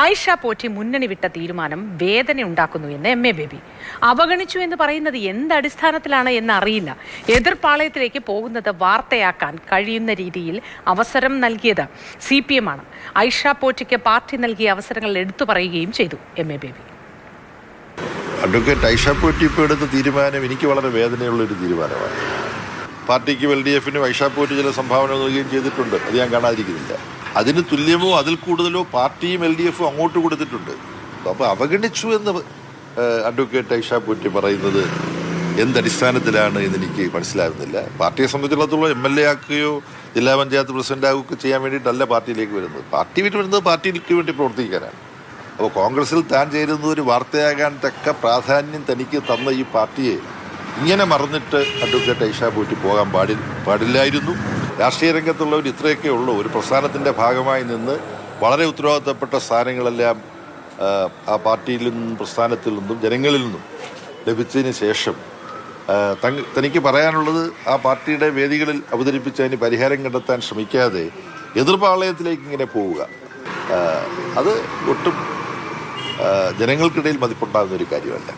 ആയിഷ പോറ്റി മുന്നണി വിട്ട തീരുമാനം വേദനയുണ്ടാക്കുന്നു എന്ന് എം.എ. ബേബി. അവഗണിച്ചു എന്ന് പറയുന്നത് എന്തടിസ്ഥാനത്തിലാണ് എന്ന് അറിയില്ല. എതിർപ്പാളയത്തിലേക്ക് പോകുന്നത് വാർത്തയാക്കാൻ കഴിയുന്ന രീതിയിൽ അവസരം നൽകിയത് CPM ആണ്. ആയിഷ പോറ്റിക്ക് പാർട്ടി നൽകിയ അവസരങ്ങൾ എടുത്തു പറയുകയും ചെയ്തു എം.എ. ബേബി. അഡ്വക്കേറ്റ് ആയിഷ പോറ്റി ഇപ്പോൾ എടുത്ത തീരുമാനം എനിക്ക് വളരെ വേദനയുള്ളൊരു തീരുമാനമാണ്. പാർട്ടിക്കും LDF-നും ആയിഷ പോറ്റി ചില സംഭാവന നൽകുകയും ചെയ്തിട്ടുണ്ട്, അത് ഞാൻ കാണാതിരിക്കുന്നില്ല. അതിന് തുല്യമോ അതിൽ കൂടുതലോ പാർട്ടിയും LDF-ഉം അങ്ങോട്ട് കൊടുത്തിട്ടുണ്ട്. അപ്പോൾ അവഗണിച്ചു എന്ന് അഡ്വക്കേറ്റ് ആയിഷ പോറ്റി പറയുന്നത് എന്തടിസ്ഥാനത്തിലാണ് എന്നെനിക്ക് മനസ്സിലാകുന്നില്ല. പാർട്ടിയെ സംബന്ധിച്ചിടത്തോളം MLA ആക്കുകയോ ജില്ലാ പഞ്ചായത്ത് പ്രസിഡന്റ് ആകുകയോ ചെയ്യാൻ വേണ്ടിയിട്ടല്ല പാർട്ടിയിലേക്ക് വരുന്നത്. പാർട്ടി വിട്ട് വരുന്നത് പാർട്ടിക്ക് വേണ്ടി പ്രവർത്തിക്കാനാണ്. അപ്പോൾ കോൺഗ്രസിൽ താൻ ചേരുന്നത് ഒരു വാർത്തയാകാൻ തക്ക പ്രാധാന്യം തനിക്ക് തന്ന ഈ പാർട്ടിയെ ഇങ്ങനെ മറന്നിട്ട് അഡ്വക്കേറ്റ് ആയിഷ പോറ്റി പോകാൻ പാടില്ലായിരുന്നു. രാഷ്ട്രീയ രംഗത്തുള്ളവർ ഇത്രയൊക്കെ ഉള്ളൂ. ഒരു പ്രസ്ഥാനത്തിൻ്റെ ഭാഗമായി നിന്ന് വളരെ ഉത്തരവാദിത്തപ്പെട്ട സ്ഥാനങ്ങളെല്ലാം ആ പാർട്ടിയിൽ നിന്നും പ്രസ്ഥാനത്തിൽ നിന്നും ജനങ്ങളിൽ നിന്നും ലഭിച്ചതിന് ശേഷം തനിക്ക് പറയാനുള്ളത് ആ പാർട്ടിയുടെ വേദികളിൽ അവതരിപ്പിച്ചതിന് പരിഹാരം കണ്ടെത്താൻ ശ്രമിക്കാതെ എതിർപ്പാളയത്തിലേക്ക് ഇങ്ങനെ പോവുക, അത് ഒട്ടും ജനങ്ങൾക്കിടയിൽ മതിപ്പുണ്ടാകുന്ന ഒരു കാര്യമല്ല.